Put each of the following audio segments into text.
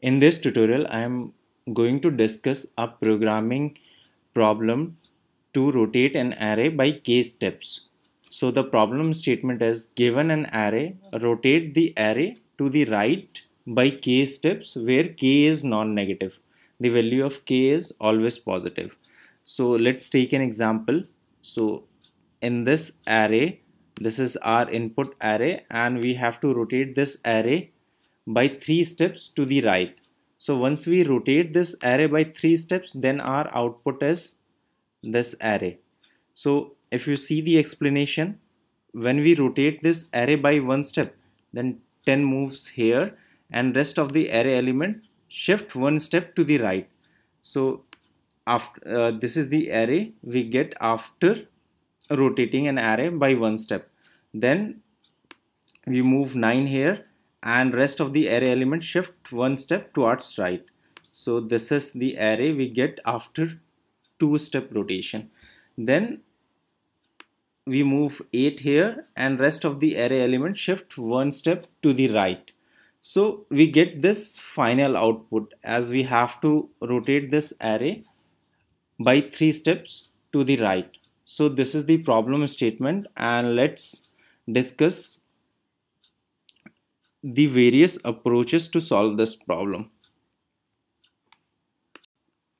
In this tutorial, I am going to discuss a programming problem to rotate an array by k steps. So the problem statement is given an array, rotate the array to the right by k steps where k is non-negative. The value of k is always positive. So let's take an example. So in this array, this is our input array and we have to rotate this array by 3 steps to the right. So once we rotate this array by 3 steps, then our output is this array. So if you see the explanation, when we rotate this array by 1 step, then 10 moves here and rest of the array element shift 1 step to the right. So after this is the array we get after rotating an array by 1 step. Then we move 9 here and rest of the array element shift 1 step towards right. So this is the array we get after 2-step rotation. Then we move 8 here and rest of the array element shift 1 step to the right. So we get this final output as we have to rotate this array by 3 steps to the right. So this is the problem statement, and let's discuss the various approaches to solve this problem.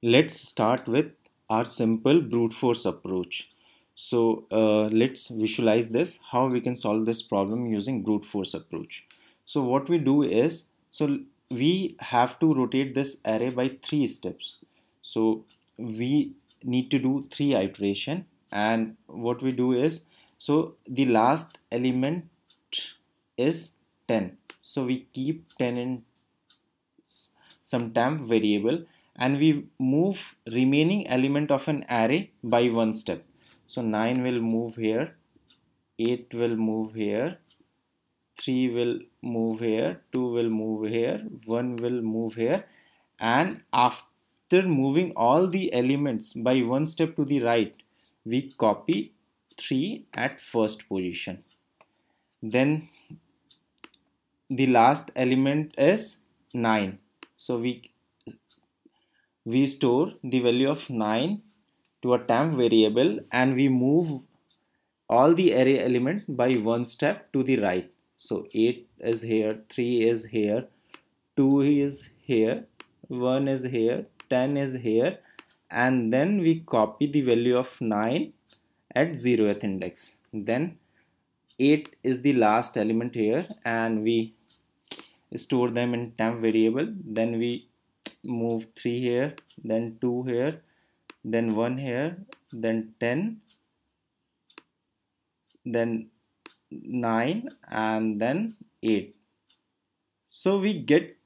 Let's start with our simple brute force approach. So let's visualize this, how we can solve this problem using brute force approach. So what we do is, so we have to rotate this array by 3 steps. So we need to do 3 iteration, and what we do is, so the last element is 10. So we keep 10 in some temp variable and we move remaining element of an array by 1 step. So 9 will move here, 8 will move here, 3 will move here, 2 will move here, 1 will move here, and after moving all the elements by 1 step to the right, we copy 3 at first position. Then the last element is 9. So we store the value of 9 to a temp variable and we move all the array element by 1 step to the right. So 8 is here, 3 is here, 2 is here, 1 is here, 10 is here, and then we copy the value of 9 at 0th index. Then 8 is the last element here and we store them in temp variable. Then we move 3 here, then 2 here, then 1 here, then 10, then 9, and then 8. So we get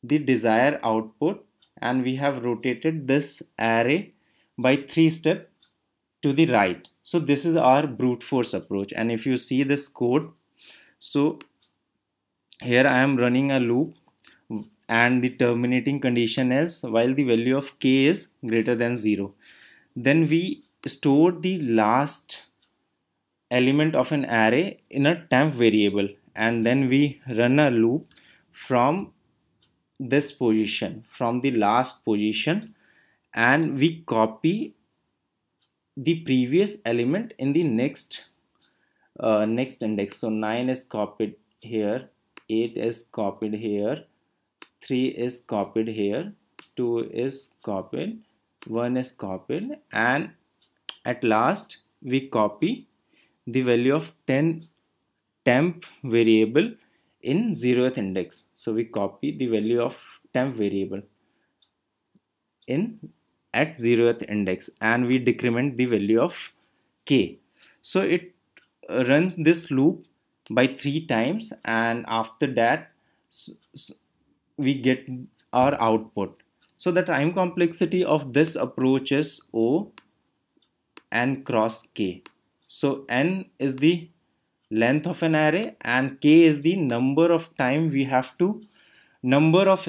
the desired output and we have rotated this array by 3 steps to the right. So this is our brute force approach, and if you see this code, so here I am running a loop and the terminating condition is while the value of k is greater than 0. Then we store the last element of an array in a temp variable and then we run a loop from this position, from the last position, and we copy the previous element in the next index. So 9 is copied here, 8 is copied here, 3 is copied here, 2 is copied, 1 is copied, and at last we copy the value of 10 temp variable in 0th index. So we copy the value of temp variable in at 0th index and we decrement the value of k. So it runs this loop by 3 times, and after that we get our output. So the time complexity of this approach is O n cross k. So n is the length of an array and k is the number of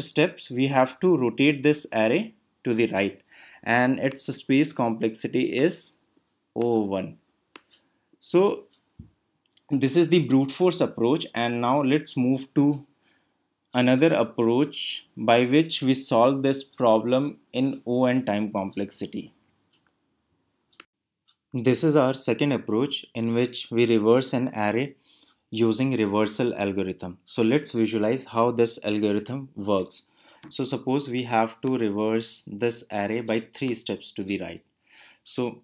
steps we have to rotate this array to the right, and its space complexity is O1. So this is the brute force approach, and now let's move to another approach by which we solve this problem in O and time complexity. This is our second approach in which we reverse an array using reversal algorithm. So let's visualize how this algorithm works. So suppose we have to reverse this array by 3 steps to the right. So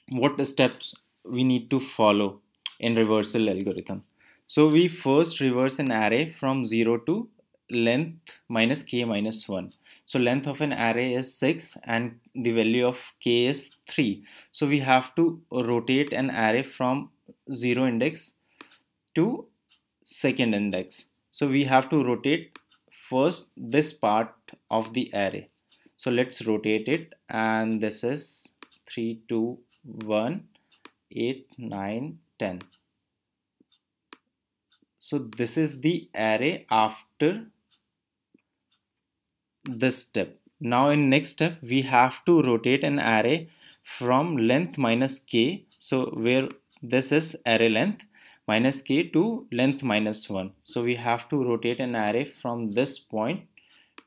what steps we need to follow in reversal algorithm? So we first reverse an array from 0 to length minus k minus 1. So length of an array is 6 and the value of k is 3. So we have to rotate an array from 0 index to second index. So we have to rotate first this part of the array. So let's rotate it, and this is 3, 2, 1, 8, 9, 10. So this is the array after this step. Now in next step we have to rotate an array from length minus k, so where this is array length minus k to length minus 1. So we have to rotate an array from this point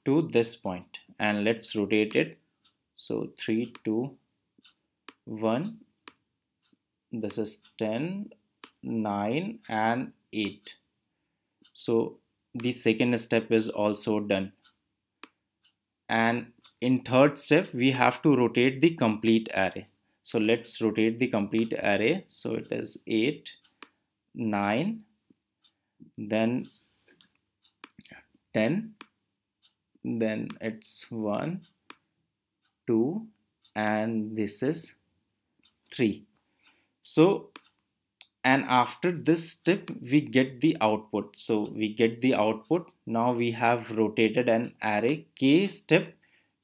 to this point, and let's rotate it. So 3, 2, 1, this is 10, 9 and 8. So the second step is also done. And in third step we have to rotate the complete array. So let's rotate the complete array. So it is 8, 9, then 10, then it's 1, 2, and this is 3. So, and after this step we get the output. So we get the output. Now we have rotated an array k step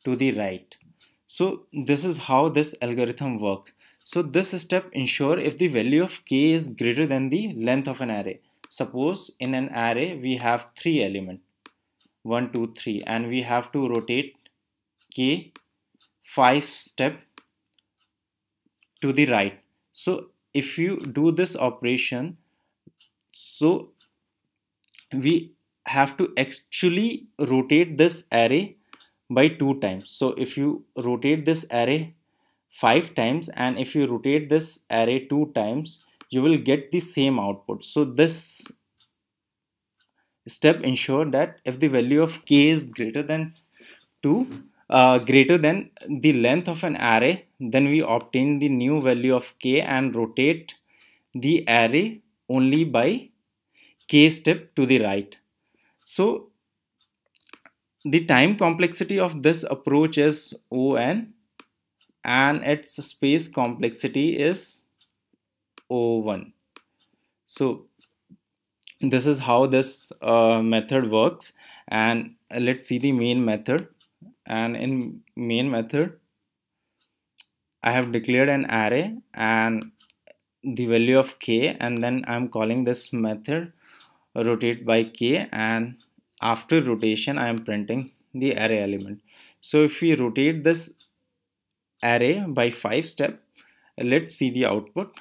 to the right. So this is how this algorithm works. So this step ensure if the value of k is greater than the length of an array. Suppose in an array we have 3 elements, 1, 2, 3, and we have to rotate k 5 step to the right. So if you do this operation, so we have to actually rotate this array by 2 times. So if you rotate this array 5 times and if you rotate this array 2 times, you will get the same output. So this step ensure that if the value of k is greater than 2, greater than the length of an array, then we obtain the new value of k and rotate the array only by k step to the right. So the time complexity of this approach is O(n) and its space complexity is O(1). So this is how this method works, and let's see the main method. And in main method I have declared an array and the value of k, and then I'm calling this method rotate by k, and after rotation I am printing the array element. So if we rotate this array by 5 step, let's see the output.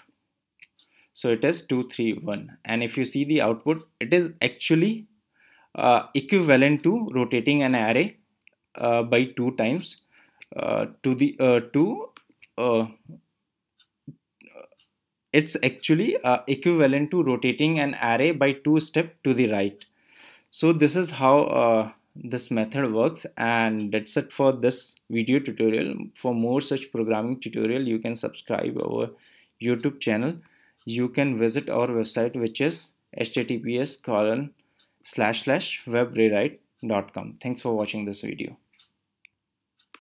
So it is 2, 3, 1, and if you see the output, it is actually equivalent to rotating an array by 2 times it's actually equivalent to rotating an array by 2 step to the right. So this is how this method works, and that's it for this video tutorial. For more such programming tutorial, you can subscribe our YouTube channel. You can visit our website, which is https://webrewrite.com. Thanks for watching this video.